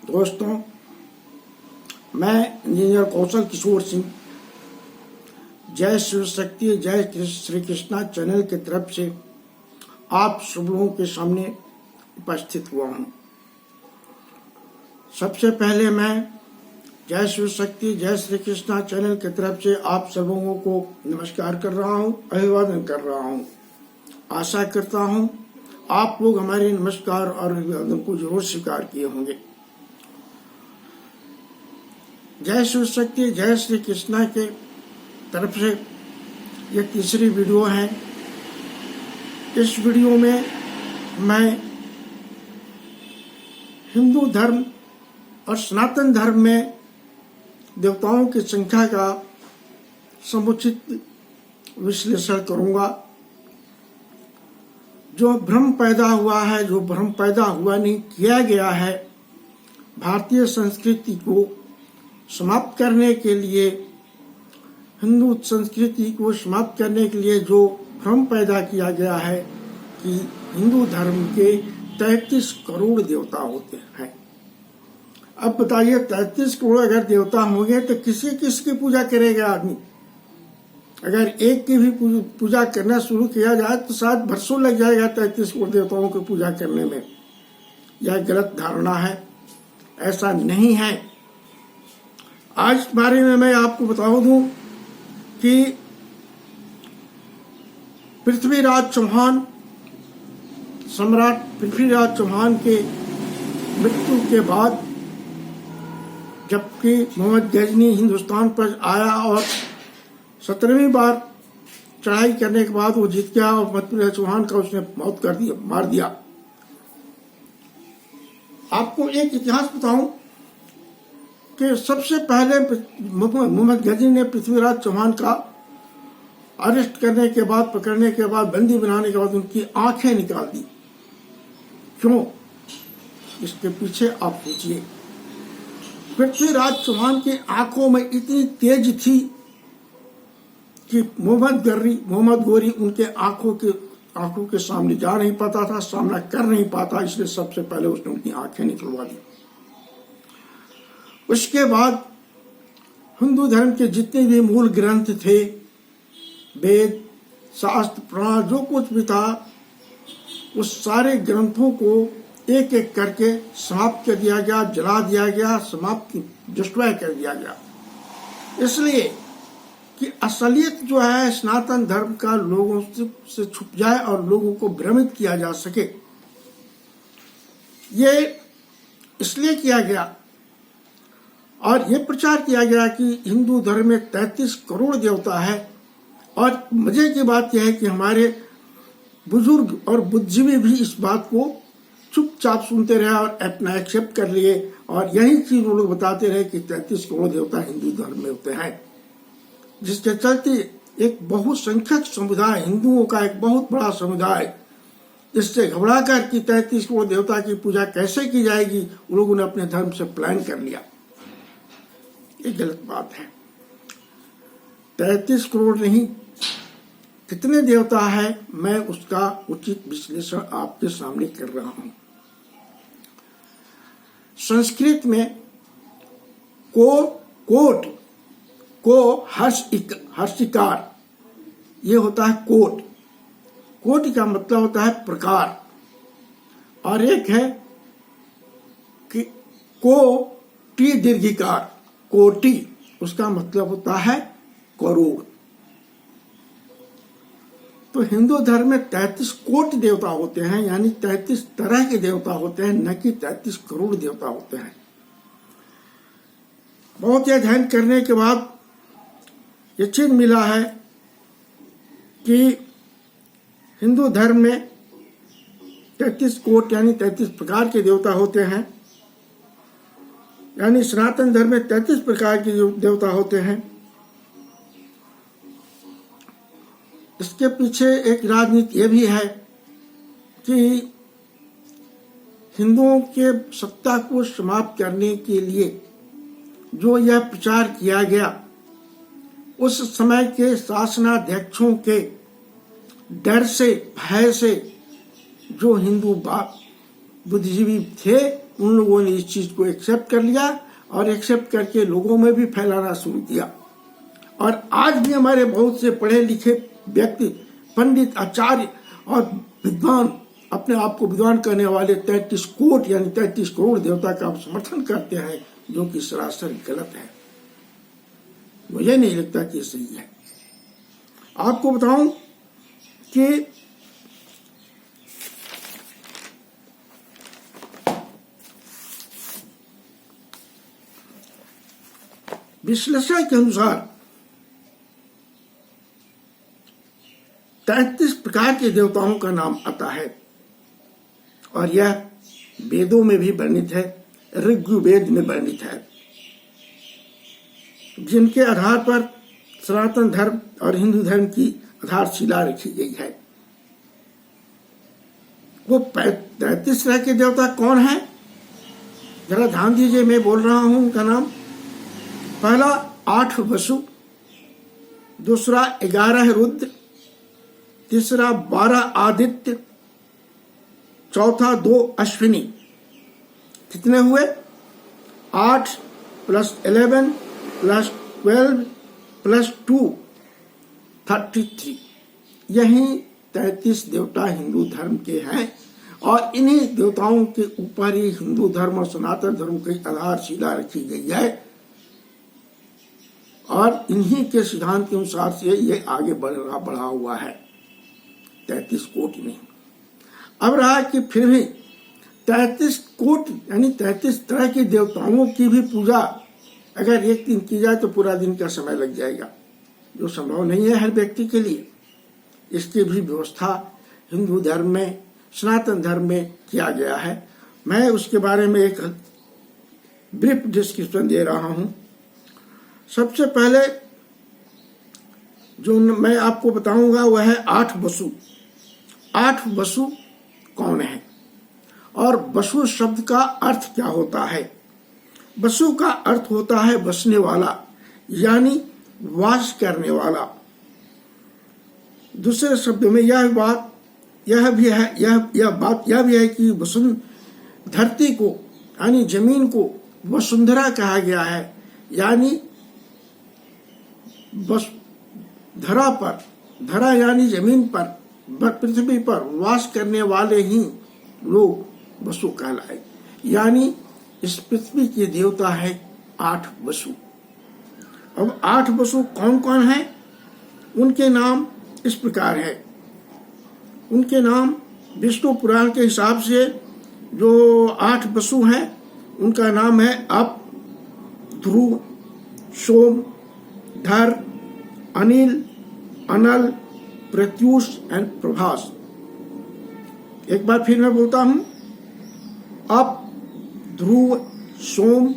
दोस्तों, मैं इंजीनियर कौशल किशोर सिंह जय शिव शक्ति जय श्री कृष्णा चैनल की तरफ से आप सब लोगों के सामने उपस्थित हुआ हूँ। सबसे पहले मैं जय शिव शक्ति जय श्री कृष्णा चैनल की तरफ से आप सब लोगों को नमस्कार कर रहा हूँ, अभिवादन कर रहा हूँ। आशा करता हूँ आप लोग हमारे नमस्कार और अभिवादन को जरूर स्वीकार किए होंगे। जय शिव शक्ति जय श्री कृष्णा के तरफ से ये तीसरी वीडियो है। इस वीडियो में मैं हिंदू धर्म और सनातन धर्म में देवताओं की संख्या का समुचित विश्लेषण करूंगा। जो भ्रम पैदा हुआ है, जो भ्रम पैदा हुआ नहीं किया गया है, भारतीय संस्कृति को समाप्त करने के लिए, हिंदू संस्कृति को समाप्त करने के लिए जो भ्रम पैदा किया गया है कि हिंदू धर्म के 33 करोड़ देवता होते हैं। अब बताइए, 33 करोड़ अगर देवता होंगे तो किसकी पूजा करेगा आदमी? अगर एक की भी पूजा करना शुरू किया जाए तो शायद बरसों लग जाएगा 33 करोड़ देवताओं की पूजा करने में। यह गलत धारणा है, ऐसा नहीं है। आज इस बारे में मैं आपको बता दूं कि पृथ्वीराज चौहान, सम्राट पृथ्वीराज चौहान के मृत्यु के बाद, जबकि मोहम्मद गजनी हिंदुस्तान पर आया और 17वीं बार चढ़ाई करने के बाद वो जीत गया और पृथ्वीराज चौहान का उसने मौत कर दिया, मार दिया। आपको एक इतिहास बताऊं कि सबसे पहले मोहम्मद गजनी ने पृथ्वीराज चौहान का अरेस्ट करने के बाद, पकड़ने के बाद, बंदी बनाने के बाद उनकी आंखें निकाल दी। क्यों? इसके पीछे आप सोचिए। पृथ्वीराज चौहान की आंखों में इतनी तेज थी कि मोहम्मद गोरी उनके आंखों के सामने जा नहीं पाता था, सामना कर नहीं पाता, इसलिए सबसे पहले उसने उनकी आंखें निकलवा दी। उसके बाद हिंदू धर्म के जितने भी मूल ग्रंथ थे, वेद, शास्त्र, पुराण, जो कुछ भी था, उस सारे ग्रंथों को एक एक करके समाप्त कर दिया गया, जला दिया गया, डिस्ट्रॉय कर दिया गया। इसलिए कि असलियत जो है सनातन धर्म का लोगों से छुप जाए और लोगों को भ्रमित किया जा सके। ये इसलिए किया गया और ये प्रचार किया गया कि हिंदू धर्म में 33 करोड़ देवता है। और मजे की बात यह है कि हमारे बुजुर्ग और बुद्धिजीवी भी इस बात को चुपचाप सुनते रहे और अपना एक्सेप्ट कर लिए, और यही चीज वो लोग बताते रहे कि 33 करोड़ देवता हिंदू धर्म में होते हैं। जिसके चलते एक बहुसंख्यक समुदाय, हिंदुओं का एक बहुत बड़ा समुदाय, इससे घबरा कर कि 33 करोड़ देवता की पूजा कैसे की जाएगी, उन लोगों ने अपने धर्म से प्लान कर लिया। ये गलत बात है। 33 करोड़ नहीं, कितने देवता है, मैं उसका उचित विश्लेषण आपके सामने कर रहा हूं। संस्कृत में कोट को हर्षिकार, ये होता है कोट। कोट का मतलब होता है प्रकार, और एक है कि कोटि दीर्घिकार, कोटि, उसका मतलब होता है करोड़। तो हिंदू धर्म में 33 कोटि देवता होते हैं, यानी 33 तरह के देवता होते हैं, न कि 33 करोड़ देवता होते हैं। बहुत अध्ययन करने के बाद ये चीज मिला है कि हिंदू धर्म में 33 कोट यानी 33 प्रकार के देवता होते हैं, यानी सनातन धर्म में 33 प्रकार के देवता होते हैं। इसके पीछे एक राजनीति यह भी है कि हिंदुओं के सत्ता को समाप्त करने के लिए जो यह प्रचार किया गया, उस समय के शासनाध्यक्षों के डर से, भय से, जो हिंदू बुद्धिजीवी थे उन लोगों ने इस चीज को एक्सेप्ट कर लिया और एक्सेप्ट करके लोगों में भी फैलाना शुरू किया। और आज भी हमारे बहुत से पढ़े लिखे व्यक्ति, पंडित, आचार्य और विद्वान, अपने आप को विद्वान कहने वाले 33 कोट यानी 33 करोड़ देवता का समर्थन करते हैं, जो कि सरासर गलत है। मुझे नहीं लगता कि सही है। आपको बताऊं कि विश्लेषण के अनुसार 33 प्रकार के देवताओं का नाम आता है और यह वेदों में भी वर्णित है, ऋग्वेद में वर्णित है, जिनके आधार पर सनातन धर्म और हिंदू धर्म की आधारशिला रखी गई है। वो 33 तरह के देवता कौन है, जरा ध्यान दीजिए। मैं बोल रहा हूं उनका नाम। पहला 8 वसु, दूसरा 11 रुद्र, तीसरा 12 आदित्य, चौथा 2 अश्विनी। कितने हुए? 8 + 11 + 12 + 2 33। यही 33 देवता हिंदू धर्म के हैं और इन्हीं देवताओं के ऊपर ही हिंदू धर्म और सनातन धर्म की आधारशिला रखी गई है और इन्हीं के सिद्धांत के अनुसार से ये आगे बढ़ा हुआ है। 33 कोटि नहीं। अब रहा कि फिर भी 33 कोटि यानी 33 तरह के देवताओं की भी पूजा अगर एक दिन की जाए तो पूरा दिन का समय लग जाएगा, जो संभव नहीं है हर व्यक्ति के लिए। इसकी भी व्यवस्था हिंदू धर्म में, सनातन धर्म में किया गया है। मैं उसके बारे में एक ब्रीफ डिस्क्रिप्शन दे रहा हूं। सबसे पहले जो मैं आपको बताऊंगा वह है 8 वसु। 8 वसु कौन है और वसु शब्द का अर्थ क्या होता है? वसु का अर्थ होता है बसने वाला, यानी वास करने वाला। दूसरे शब्द में यह भी है कि धरती को यानी जमीन को वसुंधरा कहा गया है, यानी बस धरा यानी जमीन पर, पृथ्वी पर वास करने वाले ही लोग वसु कहलाए। यानी इस पृथ्वी के देवता है 8 वसु। अब 8 वसु कौन कौन है? उनके नाम इस प्रकार है। उनके नाम विष्णु पुराण के हिसाब से जो 8 वसु हैं उनका नाम है अप, ध्रुव, सोम, धर, अनिल, अनल, प्रत्यूष एंड प्रभास। एक बार फिर मैं बोलता हूं, अप, ध्रुव, सोम,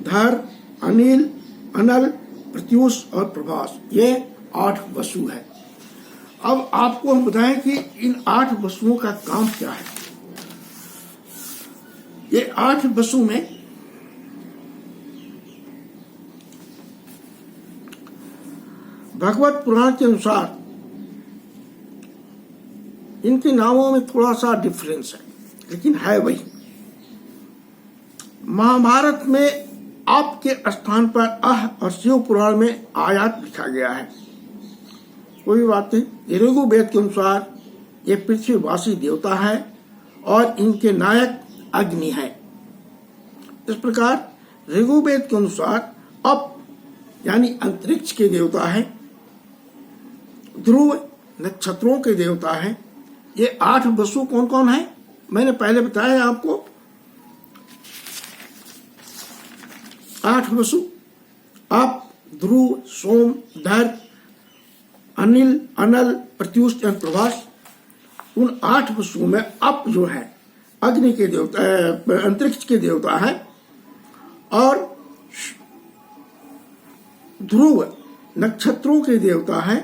धर, अनिल, अनल, प्रत्यूष और प्रभास, ये 8 वसु है। अब आपको हम बताएं कि इन 8 वसुओं का काम क्या है। ये 8 वसु में भगवत पुराण के अनुसार इनके नामों में थोड़ा सा डिफरेंस है, लेकिन है वही। महाभारत में आप के स्थान पर अह और शिव पुराण में आयात लिखा गया है। कोई बात नहीं। ऋग्वेद के अनुसार ये पृथ्वीवासी देवता है और इनके नायक अग्नि है। इस प्रकार ऋग्वेद के अनुसार अप यानी अंतरिक्ष के देवता है, ध्रुव नक्षत्रों के देवता है। ये 8 वसु कौन कौन है मैंने पहले बताया आपको। 8 वसु अप, ध्रुव, सोम, धर, अनिल, अनल, प्रत्यूष एवं प्रभास। उन 8 वसुओं में अप जो है अग्नि के देवता, अंतरिक्ष के देवता है, और ध्रुव नक्षत्रों के देवता है,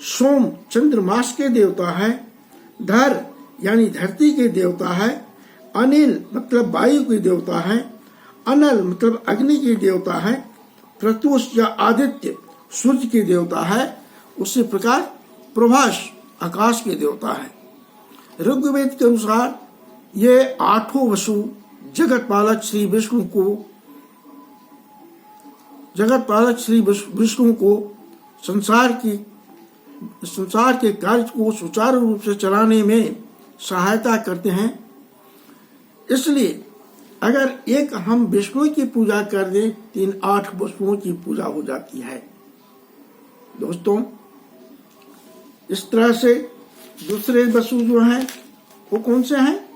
सोम चंद्रमास के देवता है, धर यानी धरती के देवता है, अनिल मतलब वायु के देवता है, अनल मतलब अग्नि के देवता है, प्रत्यूष या आदित्य सूर्य के देवता है। उसी प्रकार प्रभास आकाश के देवता है। ऋग्वेद के अनुसार ये 8 वसु जगत पालक श्री विष्णु को संसार के कार्य को सुचारू रूप से चलाने में सहायता करते हैं। इसलिए अगर एक हम विष्णु की पूजा कर दें, 8 वसुओं की पूजा हो जाती है। दोस्तों, इस तरह से दूसरे वसु जो हैं वो कौन से हैं?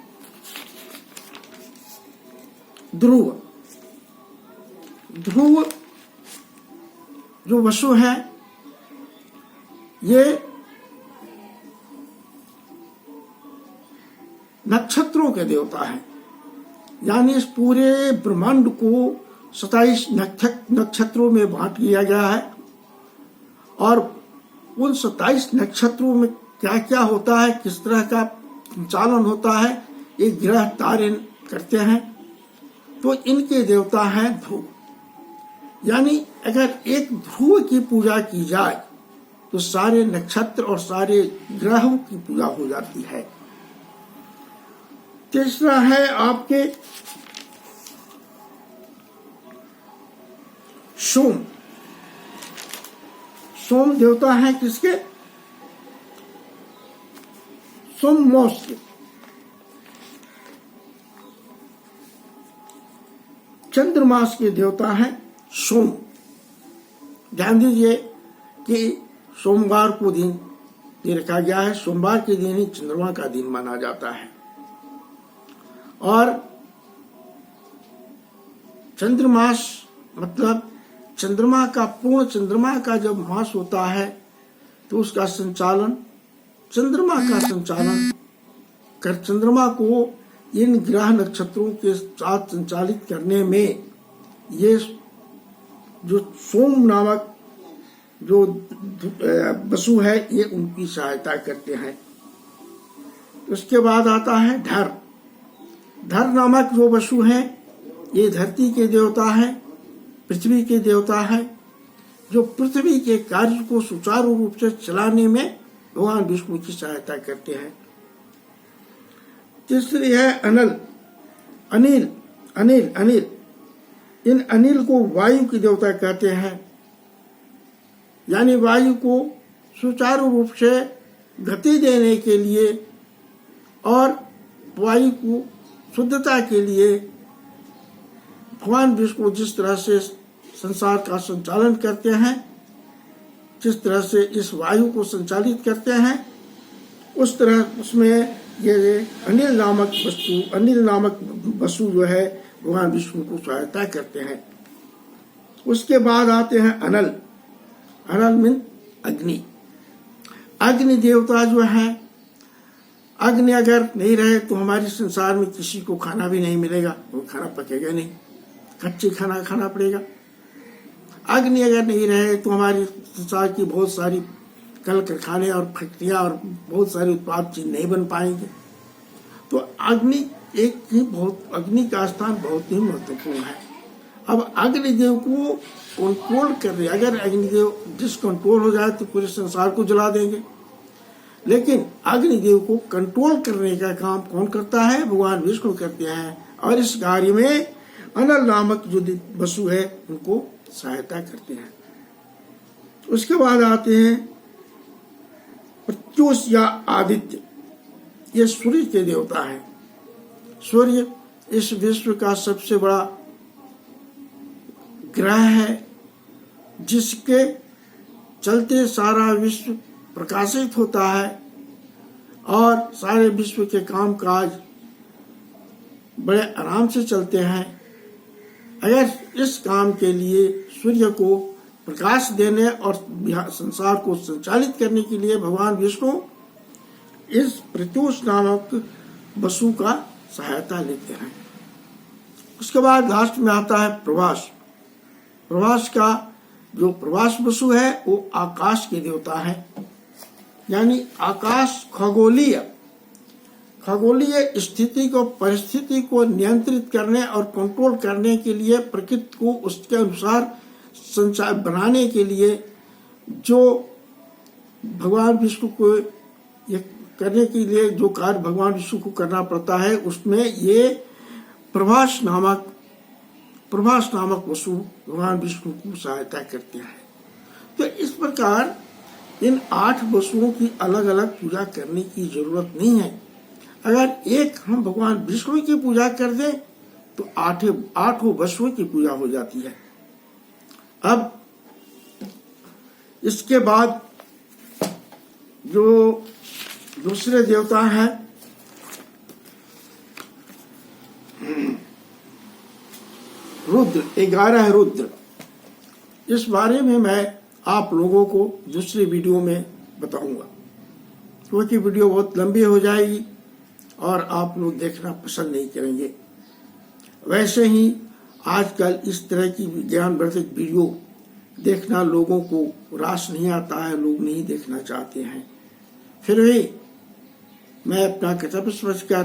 ध्रुव जो वसु है, ये नक्षत्रों के देवता हैं। यानी इस पूरे ब्रह्मांड को 27 नक्षत्रों में बांट दिया गया है और उन 27 नक्षत्रों में क्या क्या होता है, किस तरह का संचालन होता है, ये ग्रह तारे करते हैं। तो इनके देवता हैं ध्रुव। यानी अगर एक ध्रुव की पूजा की जाए तो सारे नक्षत्र और सारे ग्रहों की पूजा हो जाती है। तीसरा है आपके सोम देवता है किसके? सोममोस के। चंद्रमास के देवता हैं सोम। ध्यान दीजिए कि सोमवार को दिन ये रखा गया है। सोमवार के दिन ही चंद्रमा का दिन माना जाता है और चंद्रमास मतलब पूर्ण चंद्रमा का जब मास होता है तो उसका संचालन चंद्रमा को इन ग्रह नक्षत्रों के साथ संचालित करने में ये जो सोम नामक जो वसु है ये उनकी सहायता करते हैं। उसके बाद आता है धर नामक जो वसु है, ये धरती के देवता है, पृथ्वी के देवता है, जो पृथ्वी के कार्य को सुचारू रूप से चलाने में भगवान विष्णु की सहायता करते हैं। तीसरी है अनिल। इन अनिल को वायु की देवता कहते हैं। यानी वायु को सुचारू रूप से गति देने के लिए और वायु को शुद्धता के लिए भगवान विष्णु जिस तरह से संसार का संचालन करते हैं, जिस तरह से इस वायु को संचालित करते हैं, उस तरह उसमें ये अनिल नामक वसु जो है भगवान विष्णु को सहायता करते हैं। उसके बाद आते हैं अनल मीन अग्नि देवता जो है। अग्नि अगर नहीं रहे तो हमारे संसार में किसी को खाना भी नहीं मिलेगा, वो खाना पकेगा नहीं, कच्चे खाना खाना पड़ेगा। अग्नि अगर नहीं रहे तो हमारे संसार की बहुत सारी कल कारखाने और फैक्ट्रियां और बहुत सारे उत्पाद चीज नहीं बन पाएंगे। तो अग्नि का स्थान बहुत ही महत्वपूर्ण है। अब अग्निदेव को कंट्रोल कर रहे, अगर अग्निदेव डिसकंट्रोल हो जाए तो पूरे संसार को जला देंगे। लेकिन अग्निदेव को कंट्रोल करने का काम कौन करता है? भगवान विष्णु करते हैं और इस कार्य में अनल नामक जो वसु है उनको सहायता करते हैं। उसके बाद आते हैं प्रत्युष या आदित्य। ये सूर्य के देवता है। सूर्य इस विश्व का सबसे बड़ा ग्रह है, जिसके चलते सारा विश्व प्रकाशित होता है और सारे विश्व के काम काज बड़े आराम से चलते हैं। अगर इस काम के लिए सूर्य को प्रकाश देने और संसार को संचालित करने के लिए भगवान विष्णु इस प्रत्युष नामक वसु का सहायता लेते हैं। उसके बाद लास्ट में आता है प्रभास का जो प्रभास वसु है वो आकाश के देवता है। यानी आकाश खगोलीय स्थिति को परिस्थिति को नियंत्रित करने और कंट्रोल करने के लिए प्रकृति को उसके अनुसार संचार बनाने के लिए जो भगवान विष्णु को ये करने के लिए जो कार्य भगवान विष्णु को करना पड़ता है, उसमें ये प्रभास नामक वसु भगवान विष्णु को सहायता करते हैं। तो इस प्रकार इन 8 वसुओं की अलग अलग पूजा करने की जरूरत नहीं है। अगर एक हम भगवान विष्णु की पूजा कर दें तो 8 वसुओं की पूजा हो जाती है। अब इसके बाद जो दूसरे देवता हैं रुद्र, 11 रुद्र, इस बारे में मैं आप लोगों को दूसरी वीडियो में बताऊंगा, क्योंकि वीडियो बहुत लंबी हो जाएगी और आप लोग देखना पसंद नहीं करेंगे। वैसे ही आजकल इस तरह की ज्ञानवर्धक वीडियो देखना लोगों को रास नहीं आता है, लोग नहीं देखना चाहते हैं। फिर भी मैं अपना कर्तव्य समझकर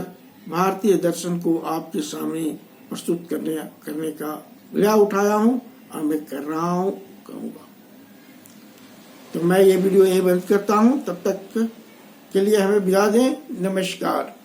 भारतीय दर्शन को आपके सामने प्रस्तुत करने का विड़ा उठाया हूँ और मैं कर रहा हूँ, कहूँगा। तो मैं ये वीडियो यहीं बंद करता हूँ, तब तक के लिए हमें विदा दें। नमस्कार।